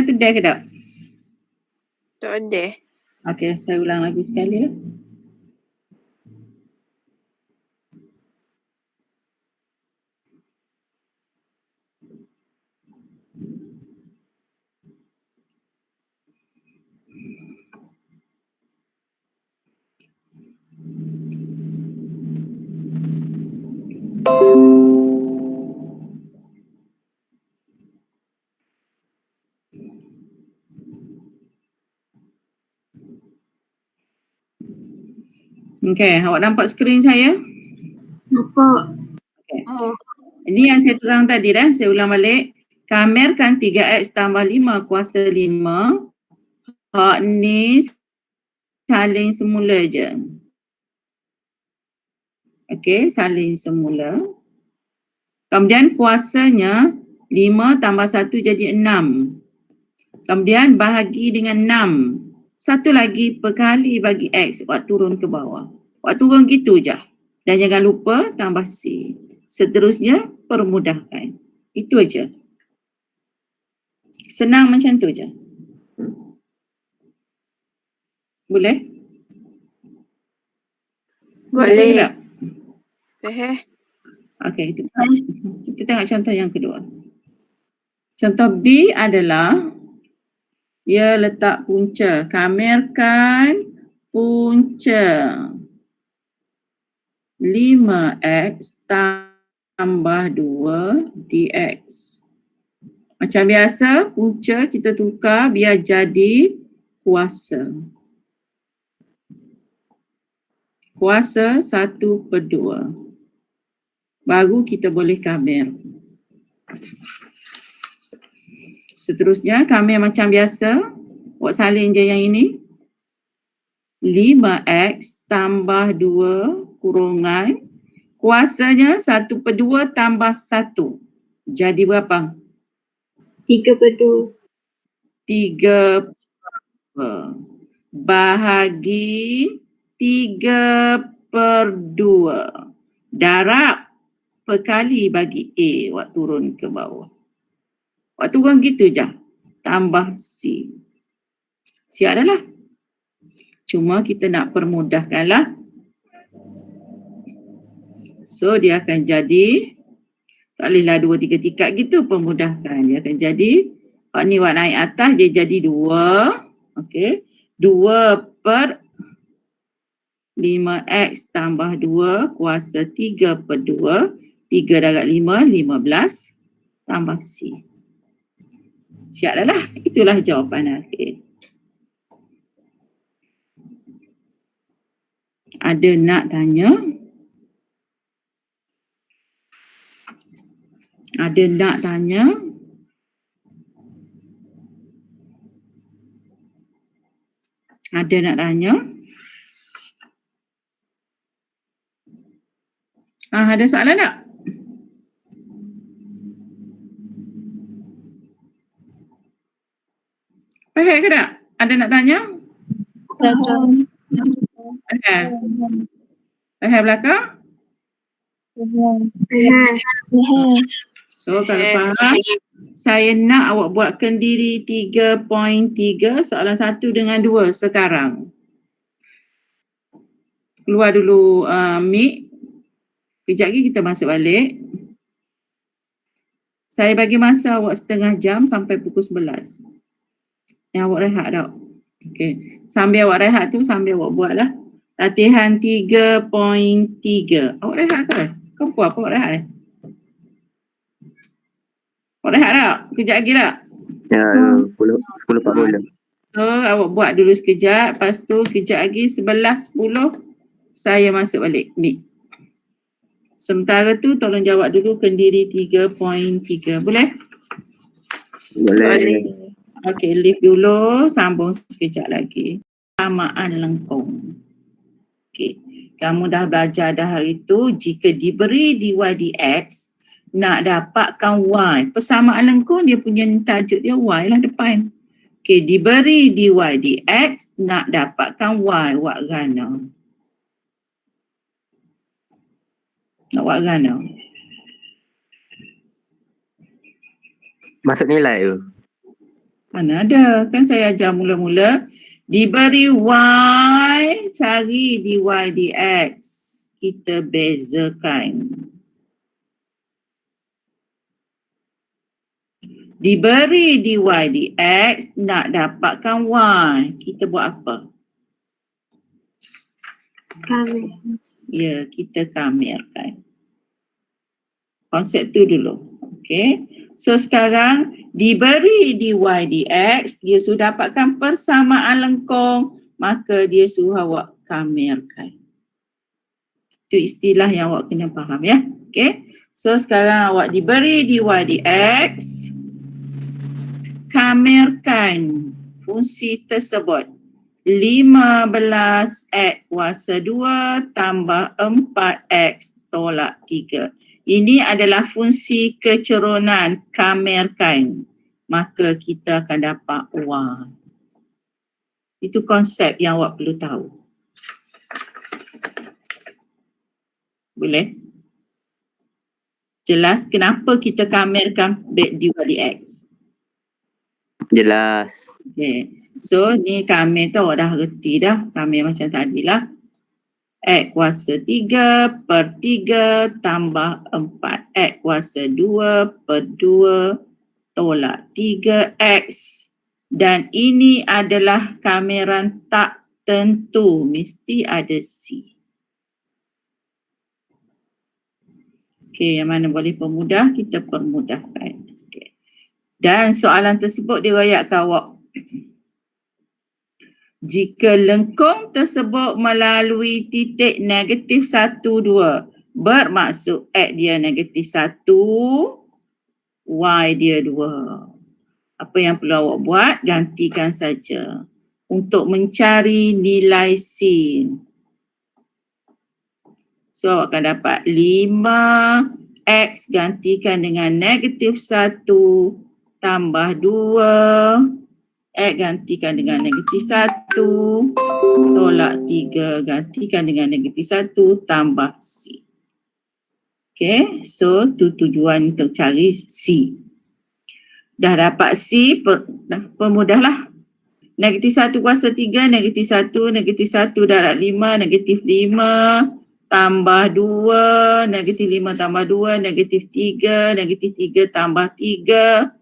tu dah ke tak? Tak ada. Okey, saya ulang lagi sekali lah. Okey, awak nampak skrin saya? Nampak. Okey. Ini yang saya terang tadi dah, saya ulang balik. Kamerkan 3x tambah 5 kuasa 5. Hak ni salin semula je. Okey, salin semula. Kemudian kuasanya 5 tambah 1 jadi 6. Kemudian bahagi dengan 6. Satu lagi perkali bagi X, awak turun ke bawah. Awak turun gitu je. Dan jangan lupa tambah C. Seterusnya permudahkan. Itu aja. Senang macam tu je. Boleh? Boleh. Tak? Okey, kita tengok contoh yang kedua. Contoh B adalah ia letak punca. Kamerkan punca 5x tambah 2 dx. Macam biasa, punca kita tukar biar jadi kuasa. Kuasa 1/2. Baru kita boleh kamer. Seterusnya, kamer macam biasa. Awak salin je yang ini. 5x tambah 2 kurungan. Kuasanya 1/2 tambah 1. Jadi berapa? 3/2. 3 bahagi 3/2. Darab perkali bagi A. Awak turun ke bawah. Awak turun gitu je. Tambah C. Siap dah lah. Cuma kita nak permudahkanlah. So dia akan jadi, tak bolehlah 2, 3 tingkat gitu, permudahkan. Dia akan jadi, ni awak naik atas dia jadi 2. Okey. 2 per 5x tambah 2 kuasa 3/2. 3 darab 5, 15 tambah C. Siap dah lah. Itulah jawapan akhir. Ada nak tanya? Ada nak tanya? Ada nak tanya? Ada soalan tak? Faham ke tak? Ada nak tanya? Faham. Faham belakang? So kalau faham, saya nak awak buatkan diri 3.3 soalan 1 dengan 2 sekarang. Keluar dulu mic. Kejap lagi kita masuk balik. Saya bagi masa awak setengah jam sampai pukul 11. Yang awak rehat tak? Okey. Sambil awak rehat tu, sambil awak buatlah. Latihan 3.3. Awak rehat ke? Kau buat apa awak rehat ni? Awak rehat tak? Kejap lagi tak? Ya, 10.40. So, awak buat dulu sekejap. Lepas tu, kejap lagi 11.10 saya masuk balik mic. Sementara tu, tolong jawab dulu kendiri 3.3. Boleh? Boleh. Okey, leave dulu. Sambung sekejap lagi. Samaan lengkung. Okey. Kamu dah belajar dah hari tu, jika diberi dy dx, nak dapatkan y. Persamaan lengkung dia punya tajuk dia y lah depan. Okey, diberi dy dx, nak dapatkan y. Wak gana. Nak wak gana. Masuk nilai tu. Mana ada, kan saya ajar mula-mula. Diberi Y, cari dy dx. Kita bezakan. Diberi dy dx, nak dapatkan Y. Kita buat apa? Kami. Ya, kita kamerkan. Konsep tu dulu. Okay. So sekarang diberi dy dx, dia sudah dapatkan persamaan lengkung, maka dia suruh awak kamerkan. Itu istilah yang awak kena faham ya. Okay. So sekarang awak diberi dy dx, kamerkan fungsi tersebut. 15x kuasa 2 tambah 4x tolak 3. Ini adalah fungsi keceronan, kamerkan. Maka kita akan dapat Y. Itu konsep yang awak perlu tahu. Boleh? Jelas kenapa kita kamerkan dy dx? Jelas. Okay. So ni kamer tu awak dah reti dah. Kamer macam tadi lah. X kuasa 3 per 3 tambah 4. X kuasa 2 per 2 tolak 3x. Dan ini adalah kameran tak tentu. Mesti ada C. Okey, yang mana boleh permudah, kita permudahkan. Okay. Dan soalan tersebut dirakyatkan awak. Jika lengkung tersebut melalui titik negatif 1, 2, bermaksud X dia negatif 1, Y dia 2. Apa yang perlu awak buat? Gantikan saja untuk mencari nilai C. So awak akan dapat 5X gantikan dengan negatif 1 tambah 2. X gantikan dengan negatif 1 tolak 3 gantikan dengan negatif 1 tambah C. Okay, so tu tujuan untuk cari C. Dah dapat C, permudahlah. Negatif 1 kuasa 3, negatif 1, negatif 1 darab 5, negatif 5 tambah 2, negatif 5 tambah 2, negatif 3, negatif 3 tambah 3,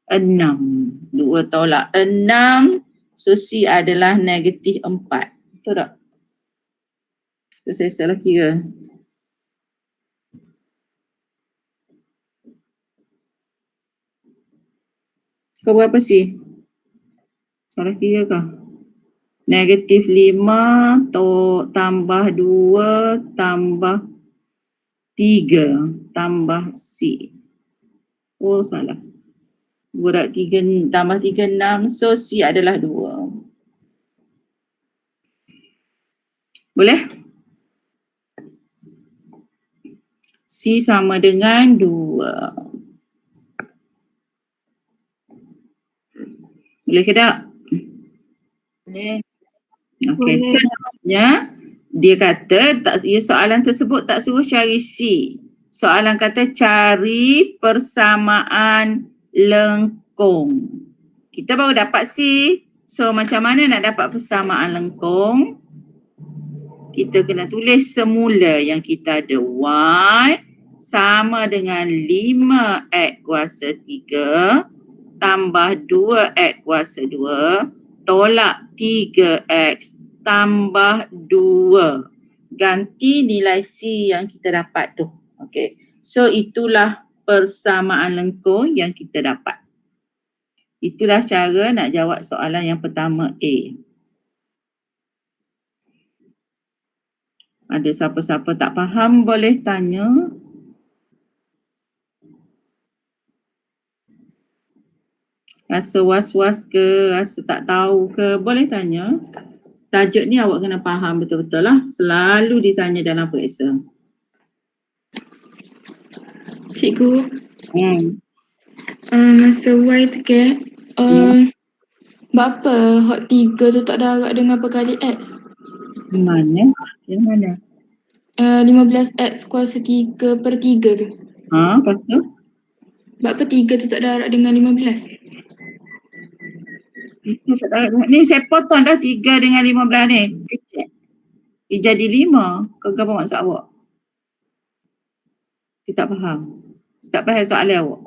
6. 2 tolak 6. So C adalah negatif 4. Betul tak? So saya salah kira. Kau berapa C? Salah kira kah? Negatif 5 tambah 2 tambah 3 tambah C. Oh salah. 2 3 tambah 3, 6. So C adalah 2. Boleh? C sama dengan 2. Boleh ke tak? Boleh. Okey, Boleh. selanjutnya dia kata soalan tersebut tak suruh cari C. Soalan kata cari persamaan lengkung. Kita baru dapat C. So macam mana nak dapat persamaan lengkung? Kita kena tulis semula yang kita ada Y sama dengan 5X kuasa 3 tambah 2X kuasa 2 tolak 3X tambah 2. Ganti nilai C yang kita dapat tu. Okey. So itulah persamaan lengkung yang kita dapat. Itulah cara nak jawab soalan yang pertama A. Ada siapa-siapa tak faham boleh tanya. Rasa was-was ke, rasa tak tahu ke, boleh tanya. Tajuk ni awak kena faham betul-betul lah. Selalu ditanya dalam periksa. Cikgu, Hmm. masa Y tu ke, berapa hot 3 tu tak darab dengan perkali X? Mana? Yang mana? 15X kuasa 3 per 3 tu. Lepas tu? Berapa 3 tu tak darab dengan 15? Ni saya potong dah 3 dengan 15 ni. Kecil. Dia jadi 5. Kau apa maksud awak? Saya tak faham. Saya tak faham soalan awak.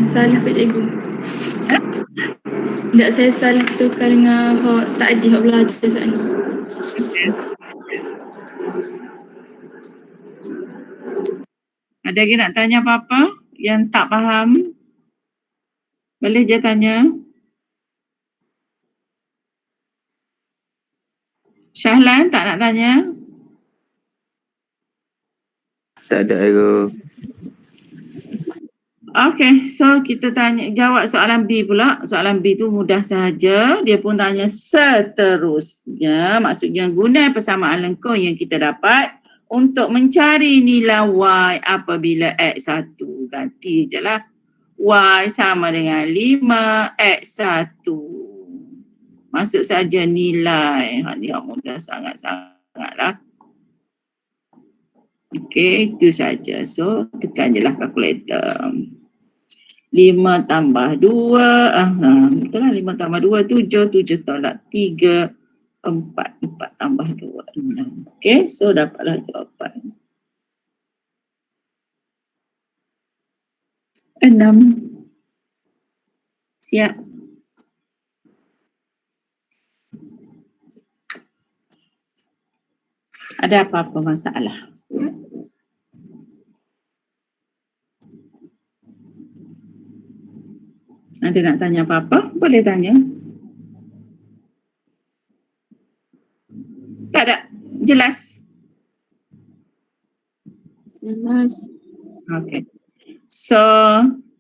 Salah Kak Cikgu. Tak, saya salah tukar dengan hak tadi, hak belajar saat ni. Ada lagi nak tanya apa-apa yang tak faham? Boleh je tanya. Syahlan tak nak tanya? Tak ada error. Okay, so kita jawab soalan B pula. Soalan B tu mudah sahaja. Dia pun tanya seterusnya. Maksudnya guna persamaan lengkung yang kita dapat untuk mencari nilai Y apabila X1. Ganti je lah. Y sama dengan 5X1. Maksud saja nilai. Dia mudah sangat-sangat lah. Okay, itu saja. So, tekan je lah kalkulator. 5 tambah 2, betul lah 5 tambah 2, 7, 7 tolak 3, 4, 4 tambah 2, 6. Okay, so dapatlah jawapan. 6. Siap. Ada apa-apa masalah? Ada nak tanya apa-apa? Boleh tanya. Tak ada. Jelas. Jelas. Okay. So,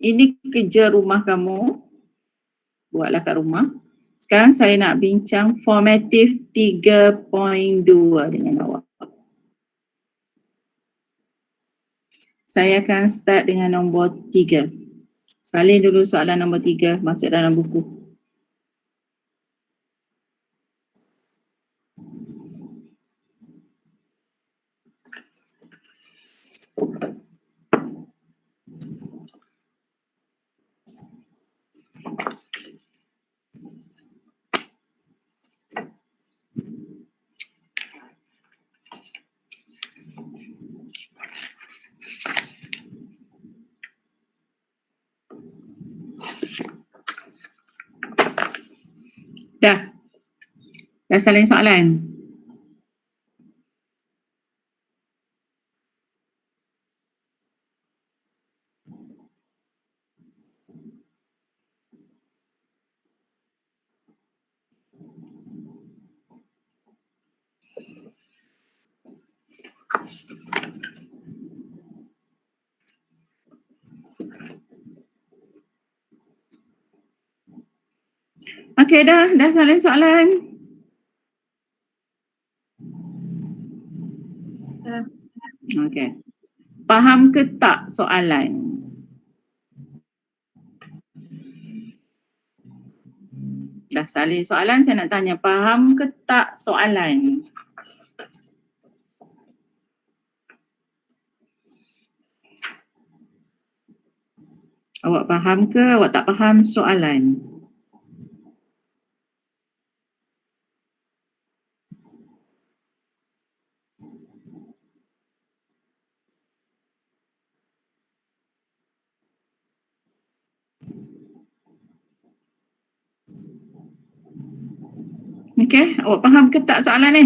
ini kerja rumah kamu. Buatlah kat rumah. Sekarang saya nak bincang formative 3.2 dengan awak. Saya akan start dengan nombor 3. Salin dulu soalan nombor 3 masuk dalam buku. Dah. Dah salin soalan. Okey dah salin soalan. Dah. Okey. Faham ke tak soalan? Dah salin soalan, saya nak tanya faham ke tak soalan? Awak faham ke awak tak faham soalan? Okey, awak faham ke tak soalan ni?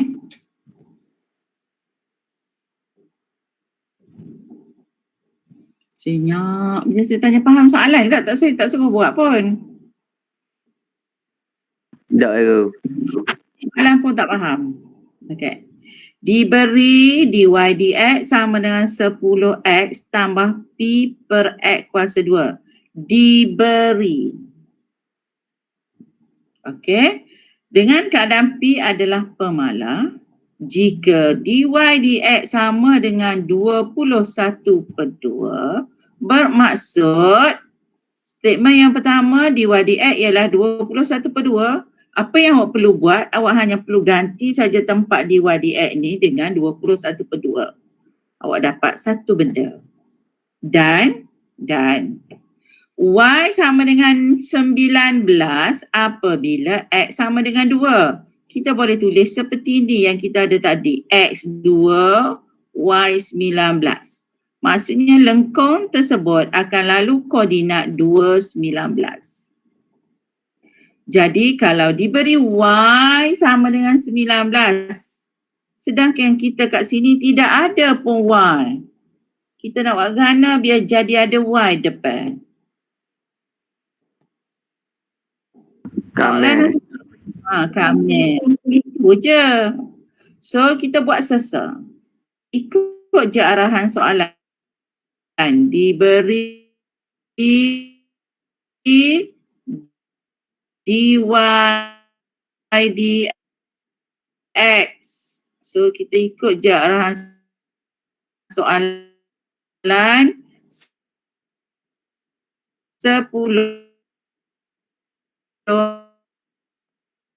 Senyap. Bila saya tanya faham soalan ke tak, saya tak suruh buat pun. Tak error. Soalan pun tak faham. Okey. Diberi dy dx sama dengan 10x tambah p per x kuasa 2. Diberi. Okey. Dengan keadaan p adalah pemalar, jika dy dx sama dengan 21/2, bermaksud statement yang pertama dy dx ialah 21/2. Apa yang awak perlu buat, awak hanya perlu ganti saja tempat dy dx ni dengan 21/2. Awak dapat satu benda. Dan Y sama dengan 19 apabila X sama dengan 2. Kita boleh tulis seperti ini yang kita ada tadi. X 2, Y 19. Maksudnya lengkung tersebut akan lalu koordinat 2, 19. Jadi kalau diberi Y sama dengan 19, sedangkan kita kat sini tidak ada pun Y. Kita nak buat gana biar jadi ada Y depan. Kamel. Kamel. Itu je. So kita buat sesa. Ikut je arahan soalan. Diberi dy dx. So kita ikut je arahan soalan 10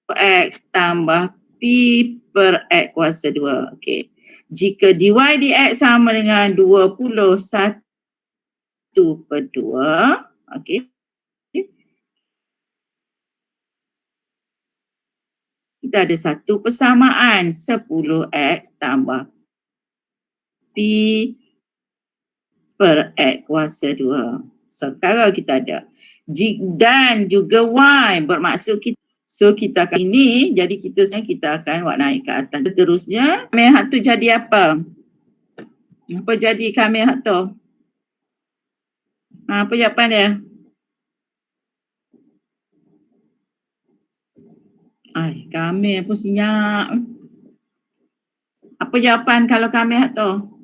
X tambah P per X kuasa 2. Okey. Jika dy dx sama dengan 21 per 2. Okey. Kita ada satu persamaan 10X tambah P per X kuasa 2. Sekarang kita ada dan juga Y bermaksud kita. So kita akan ini, jadi kita akan buat naik ke atas. Seterusnya, kamel hak tu jadi apa? Apa jadi kamel hak tu? Apa jawapan dia? Kamel pun senyap. Apa jawapan kalau kamel hak tu?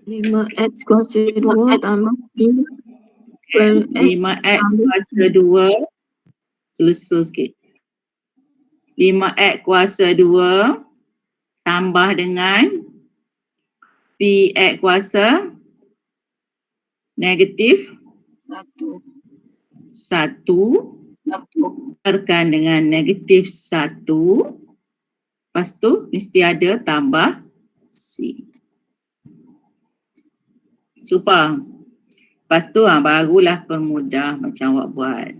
5x kuasa 2 tambah P per X 5X tambah kuasa 2. Slow sikit. 5X kuasa 2 tambah dengan PX kuasa negatif 1 tukarkan dengan negatif 1. Lepas tu mesti ada tambah C. Super. Lepas tu barulah permudah macam awak buat.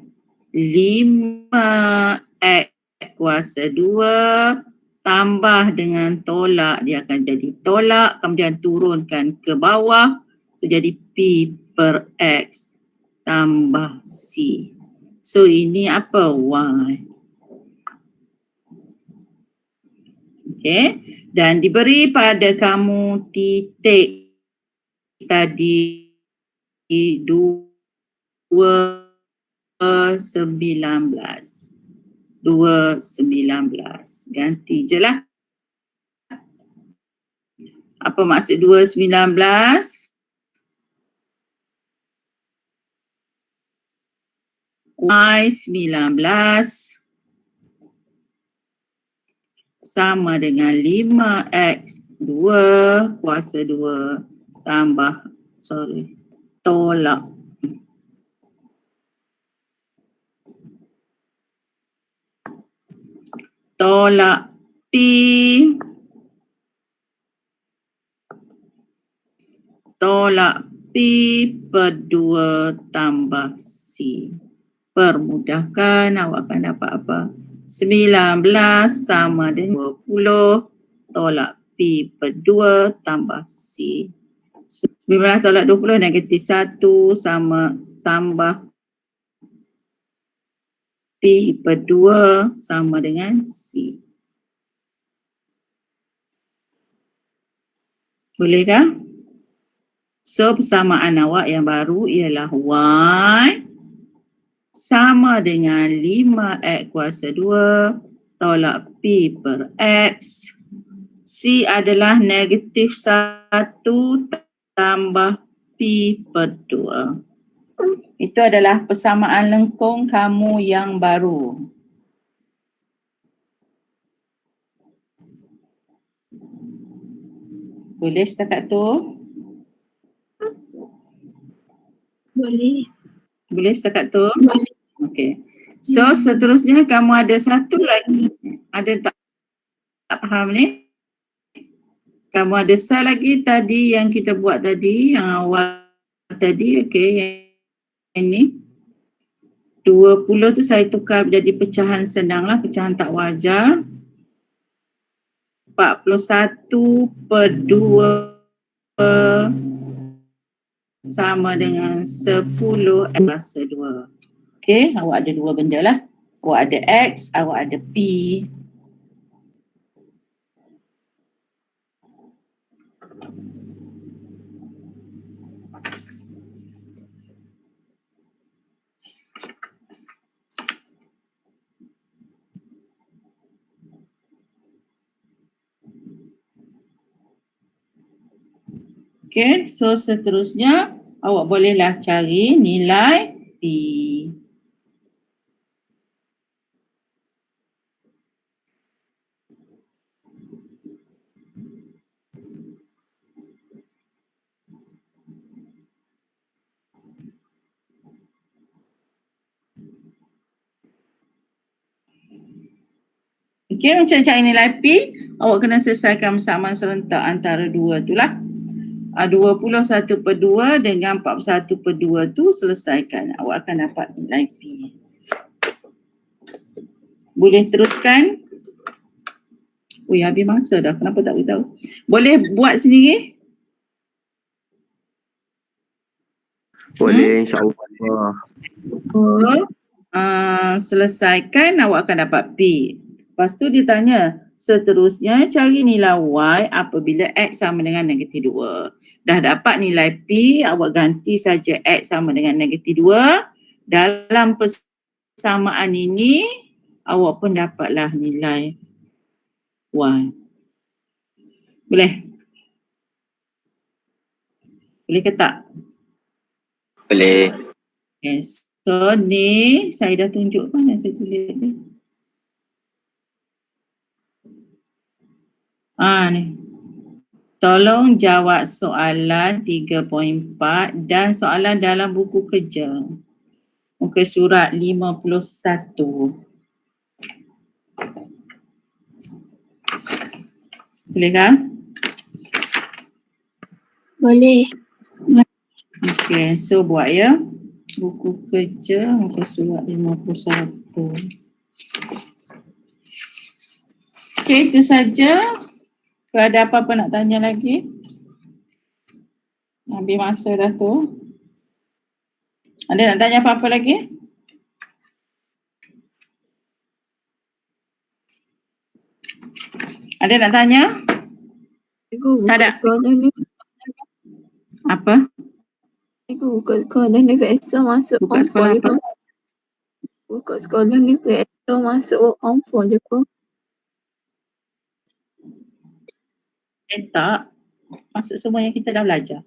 5X kuasa 2 tambah dengan tolak, dia akan jadi tolak, kemudian turunkan ke bawah, so jadi P per X tambah C. So ini apa? Y. Okay. Dan diberi pada kamu titik tadi 219. Ganti je lah. Apa maksud 219? Y19 sama dengan 5X 2 kuasa 2 tambah tolak. Tolak P per 2 tambah C. Permudahkan, awak akan dapat apa? 19 sama dengan 20 tolak P per 2 tambah C. 19 tolak 20 negatif 1 sama tambah P per 2 sama dengan C. Bolehkah? So persamaan awak yang baru ialah Y sama dengan 5X kuasa 2 tolak P per X. C adalah negatif 1 tambah P per 2. Itu adalah persamaan lengkung kamu yang baru. Boleh setakat tu? Boleh. Boleh setakat tu? Boleh. Okey. So seterusnya kamu ada satu lagi. Ada tak faham ni? Kamu ada soal lagi tadi yang kita buat tadi, yang awal tadi, okey, yang ini. 20 tu saya tukar jadi pecahan senang lah, pecahan tak wajar. 41 per 2 sama dengan 10 kuasa 2. Okey, awak ada dua benda lah. Awak ada X, awak ada P. Okey, so seterusnya awak bolehlah cari nilai P. Okey, macam cari nilai P, awak kena selesaikan persamaan serentak antara dua tu lah. 21 per 2 dengan 41 per 2 tu selesaikan. Awak akan dapat nilai P. Boleh teruskan? Ui, habis masa dah. Kenapa tak beritahu? Boleh buat sendiri? Boleh, insyaAllah. So, selesaikan, awak akan dapat P. Lepas tu dia tanya, seterusnya cari nilai Y apabila X sama dengan negatif 2. Dah dapat nilai P, awak ganti saja X sama dengan negatif 2. Dalam persamaan ini, awak pun dapatlah nilai Y. Boleh? Boleh ke tak? Boleh. Yes. So ni saya dah tunjuk, mana saya tulis ni? Ni. Tolong jawab soalan 3.4 dan soalan dalam buku kerja. Muka surat 51. Bolehkah? Boleh. Okey, so buat ya. Buku kerja muka surat 51. Okey, itu saja. Kalau ada apa-apa nak tanya lagi? Habis masa dah tu. Ada nak tanya apa-apa lagi? Ada nak tanya? Cikgu, buka Ada. sekolah ni. Apa? Cikgu, buka sekolah ni extra masuk Buka sekolah apa? Buka sekolah ni extra masuk form 4 je pun. Tak. Maksud semua yang kita dah belajar.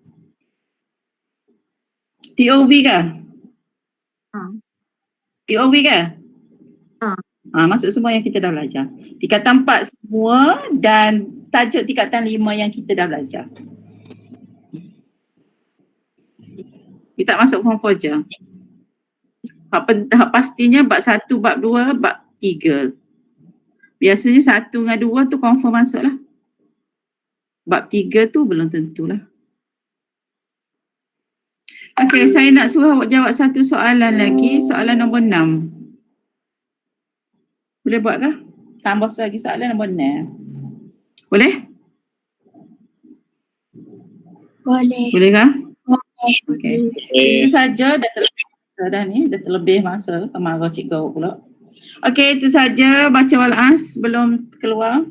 TOV ke? TOV ke? Maksud semua yang kita dah belajar. Tingkatan 4 semua dan tajuk tingkatan 5 yang kita dah belajar. Kita tak masuk form 4 je. Pastinya bab 1, bab 2, bab 3. Biasanya 1 dengan 2 tu confirm masuk lah. Bab 3 tu belum tentulah. Okey, saya nak suruh awak jawab satu soalan lagi. Soalan nombor 6. Boleh buat kah? Tambah lagi soalan nombor 6. Boleh? Boleh. Boleh kah? Boleh. Okey. Itu saja, dah terlebih masa dah ni. Dah terlebih masa. Marah cikgu pula. Okey, itu saja baca wal as belum keluar.